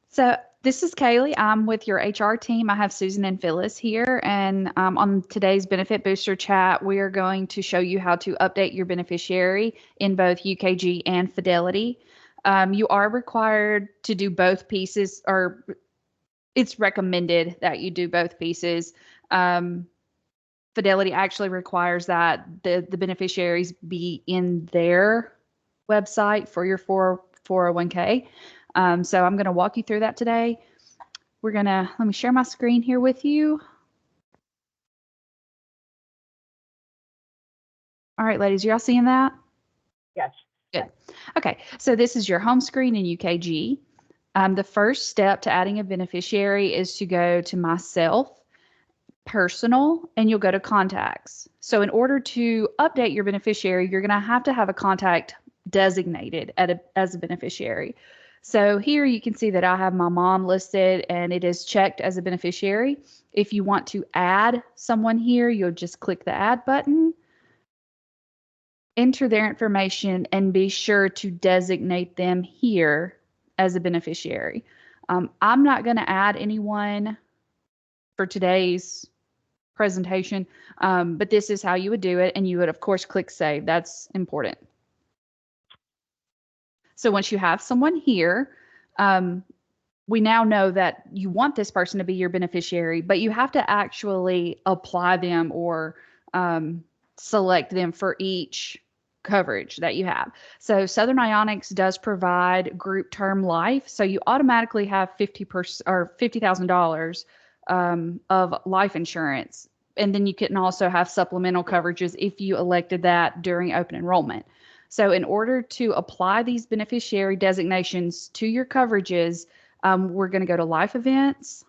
So this is Kaylee. I'm with your HR team. I have Susan and Phyllis here, and on today's Benefit Booster chat, we are going to show you how to update your beneficiary in both UKG and Fidelity. You are required to do both pieces, or it's recommended that you do both pieces. Fidelity actually requires that the beneficiaries be in their website for your 401k. So I'm going to walk you through that today. Let me share my screen here with you. All right, ladies, y'all seeing that? Yes. Good. Okay, so this is your home screen in UKG. The first step to adding a beneficiary is to go to Myself, Personal, and you'll go to Contacts. So in order to update your beneficiary, you're going to have a contact designated as a beneficiary. So here you can see that I have my mom listed and it is checked as a beneficiary. If you want to add someone here, you'll just click the add button, enter their information, and be sure to designate them here as a beneficiary. I'm not going to add anyone for today's presentation, but this is how you would do it, and you would of course click save. That's important. So once you have someone here, we now know that you want this person to be your beneficiary, but you have to actually apply them or select them for each coverage that you have. So Southern Ionics does provide group term life, so you automatically have $50,000 of life insurance, and then you can also have supplemental coverages if you elected that during open enrollment. So in order to apply these beneficiary designations to your coverages, we're going to go to life events.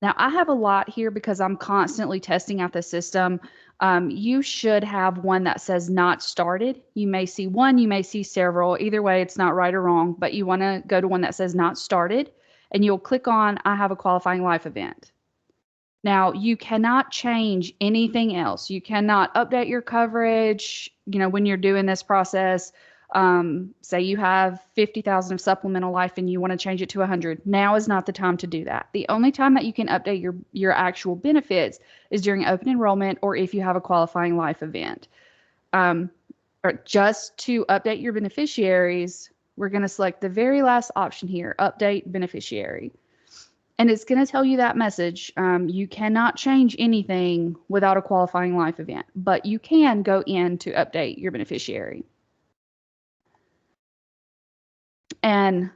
Now I have a lot here because I'm constantly testing out the system. You should have one that says not started. You may see one, you may see several. Either way, it's not right or wrong, but you want to go to one that says not started, and you'll click on I have a qualifying life event. Now, you cannot change anything else. You cannot update your coverage, when you're doing this process. Say you have 50,000 of supplemental life and you want to change it to 100. Now is not the time to do that. The only time that you can update your actual benefits is during open enrollment or if you have a qualifying life event. Or just to update your beneficiaries, we're going to select the very last option here, update beneficiary. And it's going to tell you that message. You cannot change anything without a qualifying life event, but you can go in to update your beneficiary. And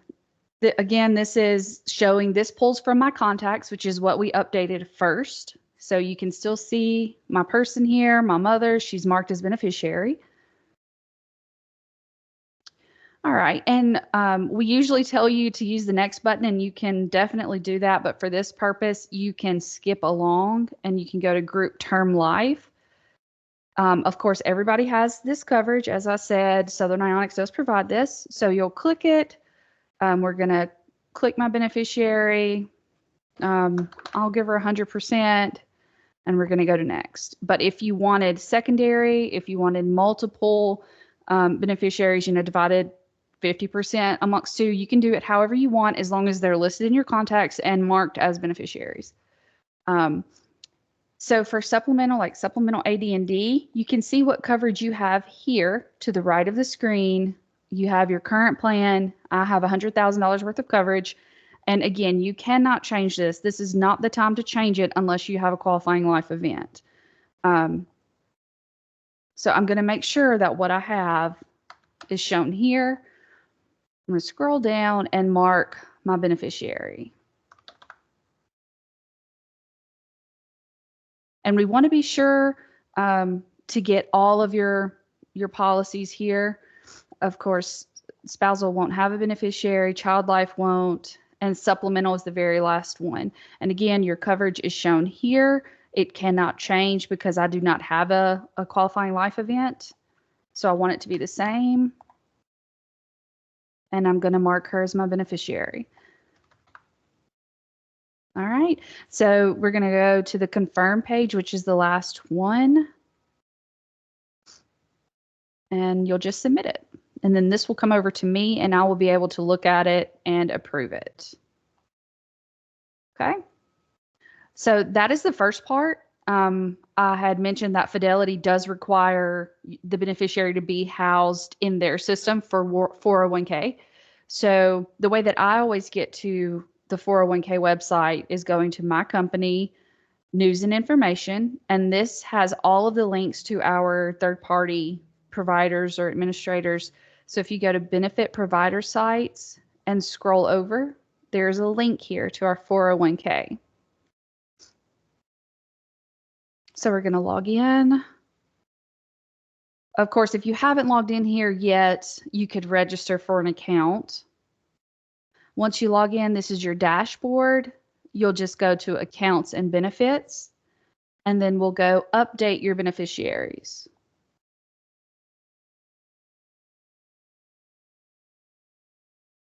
again, this is showing this pulls from my contacts, which is what we updated first. So you can still see my person here, my mother, she's marked as beneficiary. All right, and we usually tell you to use the next button, and you can definitely do that, but for this purpose, you can skip along and you can go to group term life. Of course, everybody has this coverage. As I said, Southern Ionics does provide this, so you'll click it. We're going to click my beneficiary. I'll give her 100%, and we're going to go to next. But if you wanted secondary, if you wanted multiple beneficiaries, divided 50% amongst two, you can do it however you want as long as they're listed in your contacts and marked as beneficiaries. So for supplemental, like supplemental AD&D, you can see what coverage you have here to the right of the screen. You have your current plan. I have $100,000 worth of coverage. And again, you cannot change this. This is not the time to change it unless you have a qualifying life event. So I'm going to make sure that what I have is shown here. I'm going to scroll down and mark my beneficiary. And we want to be sure to get all of your policies here. Of course, spousal won't have a beneficiary, child life won't, and supplemental is the very last one. And again, your coverage is shown here. It cannot change because I do not have a qualifying life event. So I want it to be the same. And I'm going to mark her as my beneficiary. All right, so we're going to go to the confirm page, which is the last one. And you'll just submit it. And then this will come over to me and I will be able to look at it and approve it. Okay. So that is the first part. I had mentioned that Fidelity does require the beneficiary to be housed in their system for 401k. So the way that I always get to the 401k website is going to my company, news and information, and this has all of the links to our third-party providers or administrators. So if you go to benefit provider sites and scroll over, there's a link here to our 401k. So we're going to log in. Of course, if you haven't logged in here yet, you could register for an account. Once you log in, this is your dashboard. You'll just go to accounts and benefits, and then we'll go update your beneficiaries.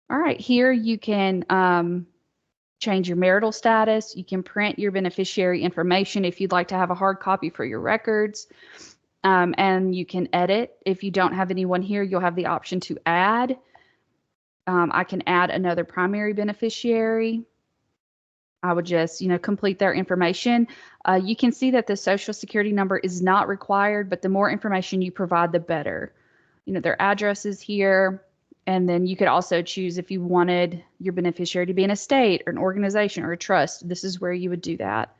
All right, here you can change your marital status. You can print your beneficiary information if you'd like to have a hard copy for your records. And you can edit. If you don't have anyone here, you'll have the option to add. I can add another primary beneficiary. I would just, complete their information. You can see that the Social Security number is not required, but the more information you provide, the better. Their address is here. And then you could also choose if you wanted your beneficiary to be an estate or an organization or a trust. This is where you would do that.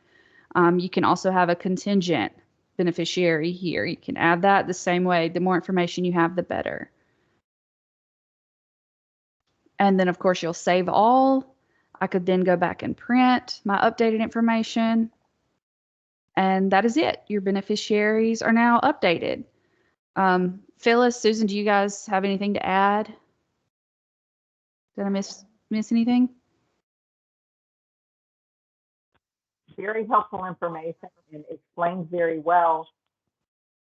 You can also have a contingent beneficiary here. You can add that the same way. The more information you have, the better. And then, of course, you'll save all. I could then go back and print my updated information. And that is it. Your beneficiaries are now updated. Phyllis, Susan, do you guys have anything to add? Did I miss anything? Very helpful information and explains very well.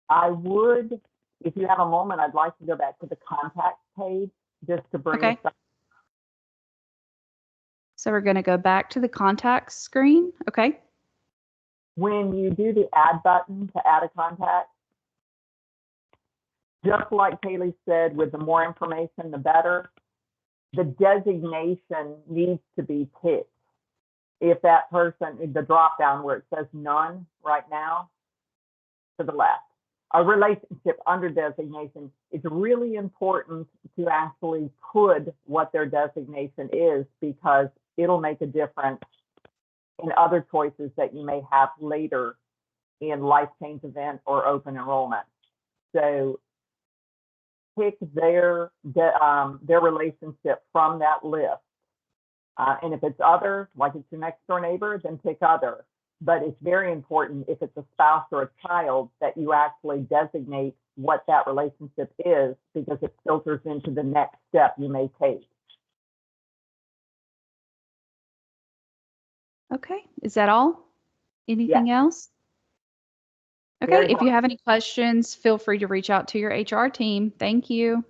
I would, if you have a moment, I'd like to go back to the contact page just to bring us up. So we're going to go back to the contacts screen. Okay. When you do the add button to add a contact, just like Kaylee said, with the more information, the better. The designation needs to be picked. If that person, the drop down where it says none right now, to the left, a relationship under designation, it's really important to actually put what their designation is, because it'll make a difference in other choices that you may have later in life change event or open enrollment. So pick their relationship from that list. And if it's other, like it's your next door neighbor, then pick other. But it's very important, if it's a spouse or a child, that you actually designate what that relationship is, because it filters into the next step you may take. Okay, is that all? Anything else? Okay, if you have any questions, feel free to reach out to your HR team. Thank you.